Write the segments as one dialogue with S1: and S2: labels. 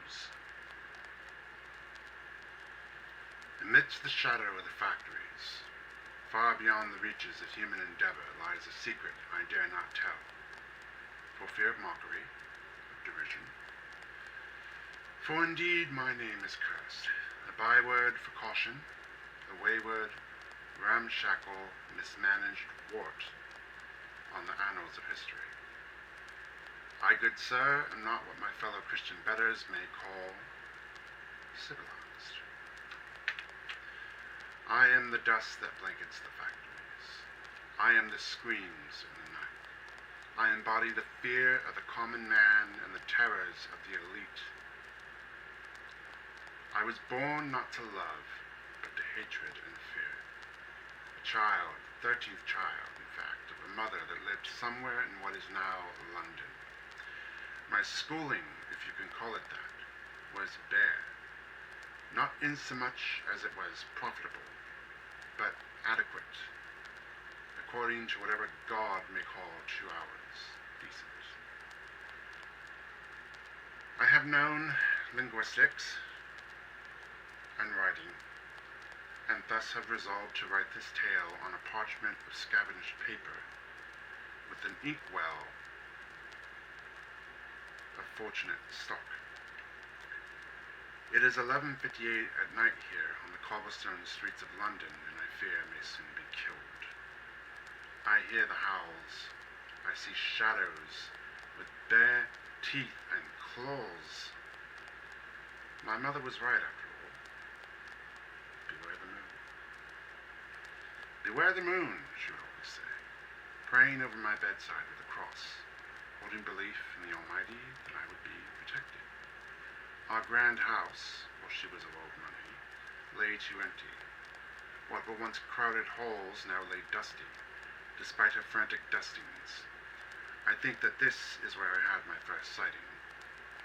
S1: shoes. Amidst the shadow of the factories, far beyond the reaches of human endeavor, lies a secret I dare not tell, for fear of mockery, of derision. For indeed my name is cursed, a byword for caution, a wayward, ramshackle, mismanaged wart on the annals of history. I, good sir, am not what my fellow Christian betters may call civilized. I am the dust that blankets the factories. I am the screams in the night. I embody the fear of the common man and the terrors of the elite. I was born not to love, but to hatred and fear. A child, 13th child, in fact, of a mother that lived somewhere in what is now London. My schooling, if you can call it that, was bare, not insomuch as it was profitable, but adequate, according to whatever God may call 2 hours decent. I have known linguistics and writing, and thus have resolved to write this tale on a parchment of scavenged paper, with an inkwell of fortunate stock. It is 11:58 at night here on the cobblestone streets of London, and I fear may soon be killed. I hear the howls. I see shadows with bare teeth and claws. My mother was right after all. Beware the moon. Beware the moon, she would always say, praying over my bedside with a cross, holding belief in the Almighty that I would be protected. Our grand house, while she was of old money, lay too empty. What were once crowded halls now lay dusty, despite her frantic dustings. I think that this is where I had my first sighting.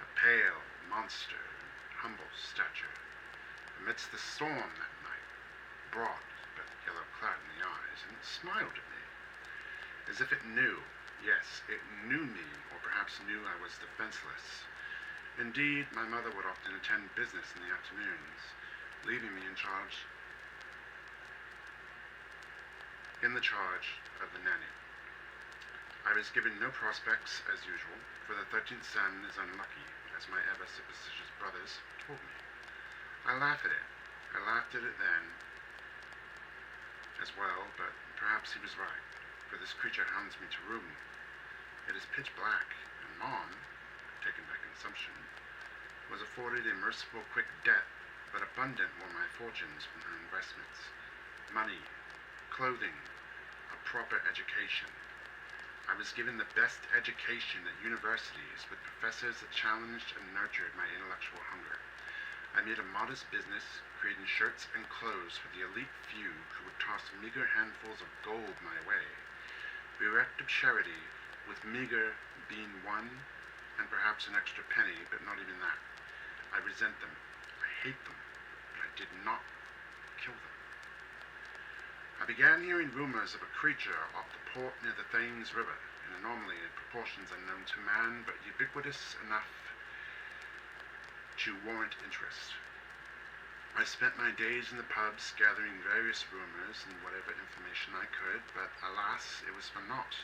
S1: A pale monster, humble stature, amidst the storm that night, broad but yellow-clad in the eyes, and it smiled at me, as if it knew. Yes, it knew me, or perhaps knew I was defenseless. Indeed, my mother would often attend business in the afternoons, leaving me in the charge of the nanny. I was given no prospects, as usual, for the 13th son is unlucky, as my ever-superstitious brothers told me. I laugh at it. I laughed at it then as well, but perhaps he was right, for this creature hounds me to ruin. It is pitch black, and Mom, taken by consumption, was afforded a merciful quick death, but abundant were my fortunes from her investments, money, clothing, a proper education. I was given the best education at universities with professors that challenged and nurtured my intellectual hunger. I made a modest business, creating shirts and clothes for the elite few who would toss meager handfuls of gold my way, bereft of charity, with meager being one, and perhaps an extra penny, but not even that. I resent them. I hate them, but I did not kill them. I began hearing rumors of a creature off the port near the Thames River, an anomaly in proportions unknown to man, but ubiquitous enough to warrant interest. I spent my days in the pubs gathering various rumors and whatever information I could, but alas, it was for naught.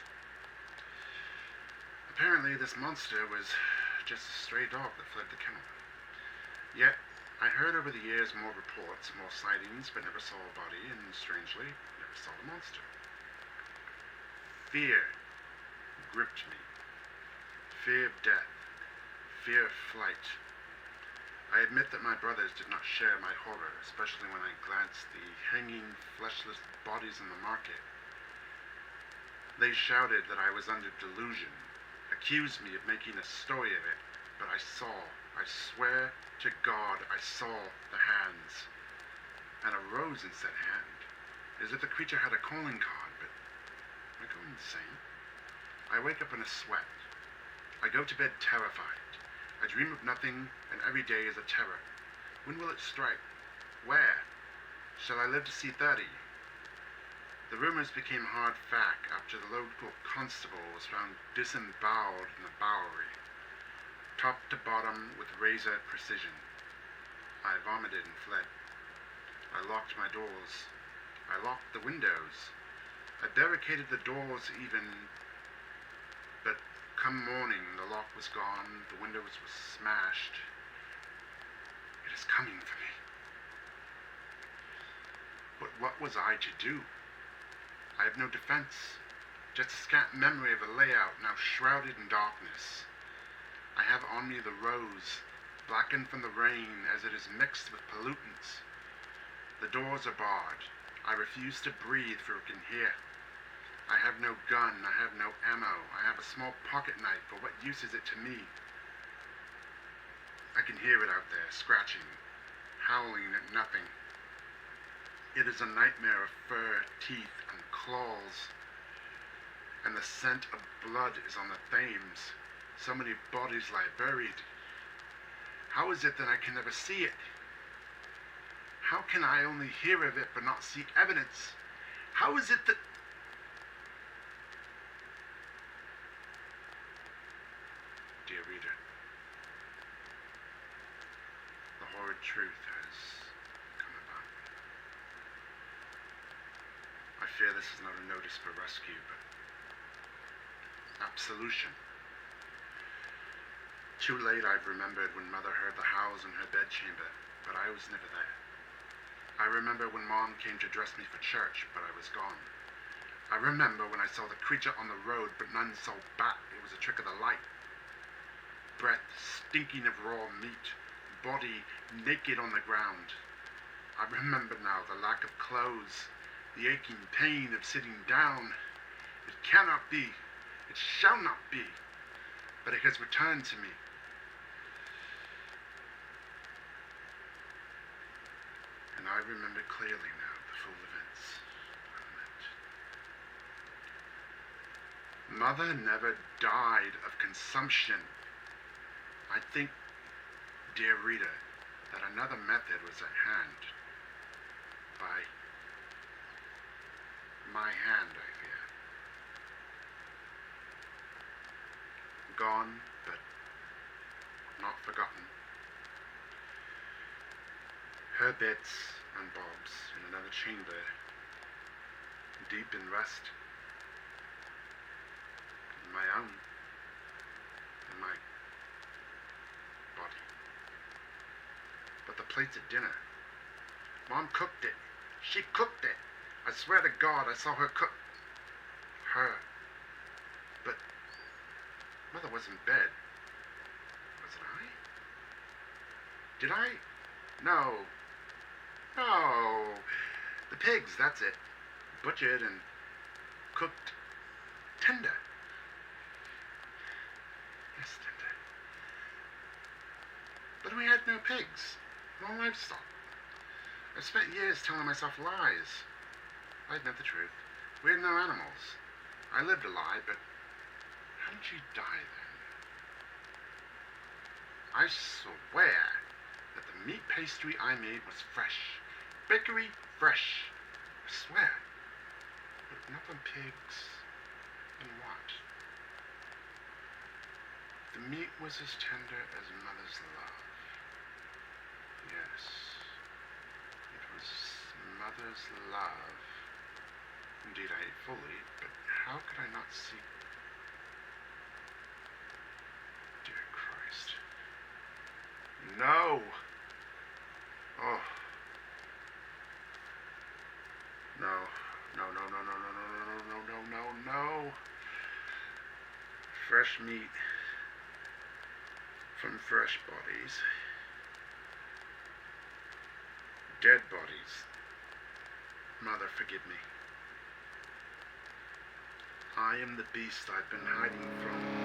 S1: Apparently, this monster was just a stray dog that fled the kennel. Yet, I heard over the years more reports, more sightings, but never saw a body, and strangely, never saw the monster. Fear gripped me. Fear of death. Fear of flight. I admit that my brothers did not share my horror, especially when I glanced at the hanging, fleshless bodies in the market. They shouted that I was under delusion, accused me of making a story of it, but I swear to God, I saw the hands, and arose and said hand, as if the creature had a calling card, but am I going insane? I wake up in a sweat. I go to bed terrified. I dream of nothing, and every day is a terror. When will it strike? Where? Shall I live to see 30? The rumors became hard fact after the local constable was found disemboweled in the Bowery. top to bottom with razor precision. I vomited and fled. I locked my doors. I locked the windows. I barricaded the doors even, but come morning the lock was gone, the windows were smashed. It is coming for me. But what was I to do? I have no defense, just a scant memory of a layout now shrouded in darkness. I have on me the rose, blackened from the rain as it is mixed with pollutants. The doors are barred. I refuse to breathe for it can hear. I have no gun, I have no ammo. I have a small pocket knife, but what use is it to me? I can hear it out there, scratching, howling at nothing. It is a nightmare of fur, teeth, and claws. And the scent of blood is on the Thames. So many bodies lie buried. How is it that I can never see it? How can I only hear of it but not see evidence? How is it that... Dear reader, the horrid truth has come about me. I fear this is not a notice for rescue, but absolution. Too late I've remembered when Mother heard the howls in her bedchamber, but I was never there. I remember when Mom came to dress me for church, but I was gone. I remember when I saw the creature on the road, but none saw back. It was a trick of the light. Breath stinking of raw meat, body naked on the ground. I remember now the lack of clothes, the aching pain of sitting down. It cannot be, it shall not be, but it has returned to me. And I remember clearly now the full events I met. Mother never died of consumption. I think, dear reader, that another method was at hand. By my hand, I fear. Gone, but not forgotten. Her bits and bobs in another chamber, deep in rest. In my own, in my body. But the plates at dinner, Mom cooked it. She cooked it. I swear to God, I saw her cook. Her. But Mother was in bed. Was it I? Did I? No. No. The pigs, that's it. Butchered and cooked tender. Yes, tender. But we had no pigs. No livestock. I spent years telling myself lies. I'd know the truth. We had no animals. I lived a lie, but how did she die then? I swear that the meat pastry I made was fresh. Bakery fresh. I swear. But not on pigs. And what? The meat was as tender as Mother's love. Yes. It was Mother's love. Indeed, I ate fully, but how could I not see? Dear Christ. No! Oh. No. No, no, no, no, no, no, no, no, no, no, no. Fresh meat from fresh bodies. Dead bodies. Mother, forgive me. I am the beast I've been hiding from.